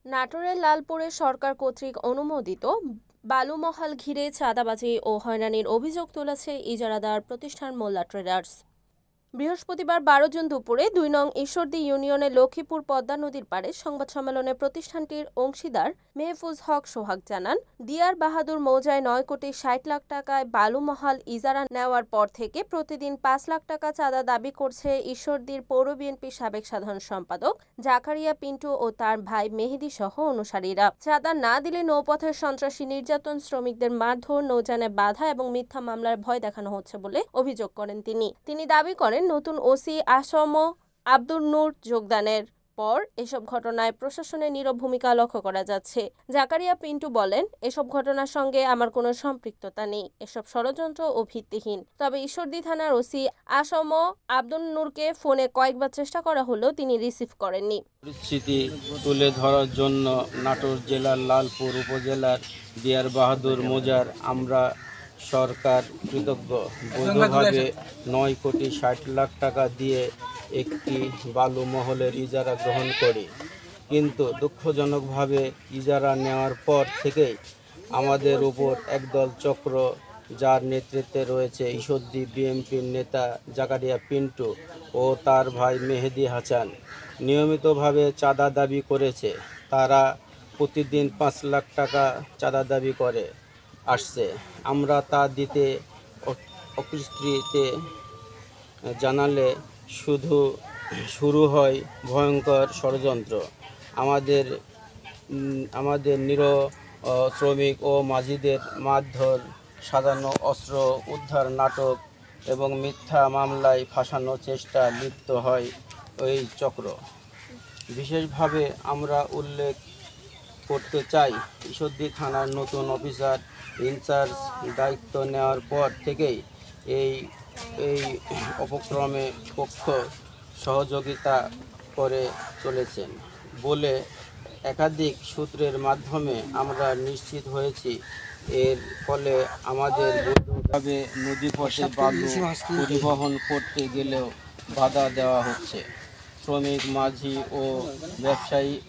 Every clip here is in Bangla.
নাটোরের লালপুরে সরকার কর্তৃক অনুমোদিত বালুমহাল ঘিরে চাঁদাবাজি ও হয়রানির অভিযোগ তুলেছে ইজারাদার প্রতিষ্ঠান মোল্লা ট্রেডার্স। বৃহস্পতিবার ১২ জুন দুপুরে ২ নং ঈশ্বরদী ইউনিয়নের লক্ষ্মীপুর পদ্মা নদীর পাড়ে সংবাদ সম্মেলনে প্রতিষ্ঠানটির অংশীদার মেহফুজ হক সোহাগ জানান, দিয়ার বাহাদুর মৌজায় ৯ কোটি ৬০ লাখ টাকায় বালুমহাল ইজারা নেওয়ার পর থেকে প্রতিদিন ৫ লাখ টাকা চাঁদা দাবি করছে ঈশ্বরদীর পৌর বিএনপির সাবেক সাধারণ সম্পাদক জাকারিয়া পিন্টু ও তার ভাই মেহেদী সহ অনুসারীরা। চাঁদা না দিলে নৌপথের সন্ত্রাসী নির্যাতন, শ্রমিকদের মারধর, নৌযানে বাধা এবং মিথ্যা মামলার ভয় দেখানো হচ্ছে বলে অভিযোগ করেন তিনি দাবি করেন, নতুন ওসি আসম আব্দুল নূর যোগদানের পর এসব ঘটনায় প্রশাসনের নীরব ভূমিকা লক্ষ্য করা যাচ্ছে। জাকারিয়া পিন্টু বলেন, এসব ঘটনার সঙ্গে আমার কোনো সম্পৃক্ততা নেই, এসব ষড়যন্ত্র ও ভিত্তিহীন। তবে ঈশ্বরদী থানার ওসি আসম আব্দুল নূরকে ফোনে কয়েকবার চেষ্টা করা হলেও তিনি রিসিভ করেননি। পরিস্থিতি তুলে ধরার জন্য নাটোর জেলার লালপুর উপজেলার দিয়ার বাহাদুর মৌজার আমরা সরকার কৃতজ্ঞ বৈধভাবে ৯ কোটি ৬০ লাখ টাকা দিয়ে একটি বালু মহলের ইজারা গ্রহণ করি। কিন্তু দুঃখজনকভাবে ইজারা নেওয়ার পর থেকেই আমাদের উপর একদল চক্র, যার নেতৃত্বে রয়েছে ঈশ্বরদী বিএনপির নেতা জাকারিয়া পিন্টু ও তার ভাই মেহেদী হাসান, নিয়মিতভাবে চাঁদা দাবি করেছে। তারা প্রতিদিন ৫ লাখ টাকা চাঁদা দাবি করে আসছে। আমরা তা দিতে অস্বীকৃতি জানালে শুরু হয় ভয়ঙ্কর ষড়যন্ত্র। আমাদের নিরীহ শ্রমিক ও মাঝিদের মারধর, সাজানো অস্ত্র উদ্ধার নাটক এবং মিথ্যা মামলায় ফাঁসানোর চেষ্টা লিপ্ত হয় ওই চক্র। বিশেষভাবে আমরা উল্লেখ করতে চাই, ঈশ্বরদী থানার নতুন অফিসার ইনচার্জ দায়িত্ব নেওয়ার পর থেকেই এই উপক্রমে পক্ষ সহযোগিতা করে চলেছেন বলে একাধিক সূত্রের মাধ্যমে আমরা নিশ্চিত হয়েছি। এর ফলে আমাদের বৈধভাবে নদীপথে বালু পরিবহন করতে গেলেও বাধা দেওয়া হচ্ছে। শ্রমিক, মাঝি ও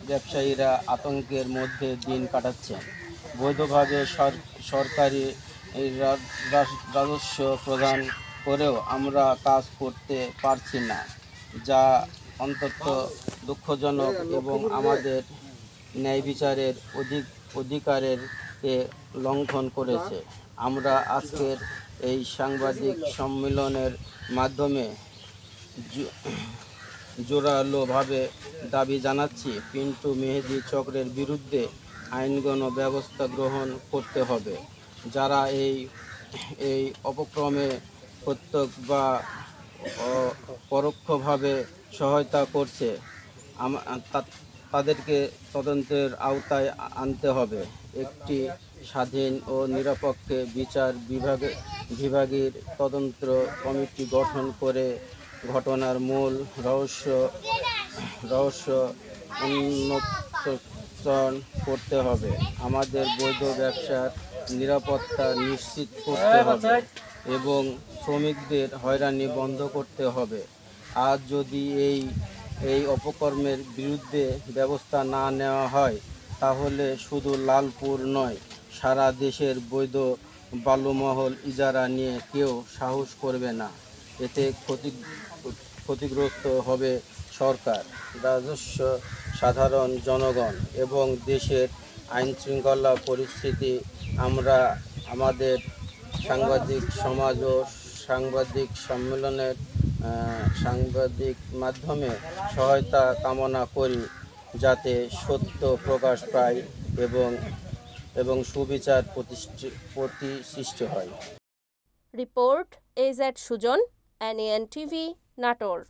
ব্যবসায়ীরা আতঙ্কের মধ্যে দিন কাটাচ্ছেন। বৈধভাবে সরকারি রাজস্ব প্রদান করেও আমরা কাজ করতে পারছি না, যা অত্যন্ত দুঃখজনক এবং আমাদের ন্যায় বিচারের অধিকারের লঙ্ঘন করেছে। আমরা আজকের এই সাংবাদিক সম্মেলনের মাধ্যমে জোরালোভাবে দাবি জানাচ্ছি, পিন্টু মেহেদী চক্রের বিরুদ্ধে আইনগত ব্যবস্থা গ্রহণ করতে হবে। যারা এই অপক্রমে প্রত্যক্ষ বা পরোক্ষভাবে সহায়তা করছে, তাদেরকে তদন্তের আওতায় আনতে হবে। একটি স্বাধীন ও নিরপেক্ষ বিচার বিভাগের তদন্ত কমিটি গঠন করে ঘটনার মূল রহস্য উন্মোচন করতে হবে। আমাদের বৈধ ব্যবসার নিরাপত্তা নিশ্চিত করতে হবে এবং শ্রমিকদের হয়রানি বন্ধ করতে হবে। আর যদি এই অপকর্মের বিরুদ্ধে ব্যবস্থা না নেওয়া হয়, তাহলে শুধু লালপুর নয়, সারা দেশের বৈধ বালুমহল ইজারা নিয়ে কেউ সাহস করবে না। এতে ক্ষতিগ্রস্ত হবে সরকার, রাজস্ব, সাধারণ জনগণ এবং দেশের আইনশৃঙ্খলা পরিস্থিতি। আমরা আমাদের সাংবাদিক সমাজ ও সাংবাদিক সম্মেলনের সাংবাদিক মাধ্যমে সহায়তা কামনা করি, যাতে সত্য প্রকাশ পায় এবং সুবিচার প্রতিষ্ঠিত হয়। Report AZ Sujan, NAN TV, Natore.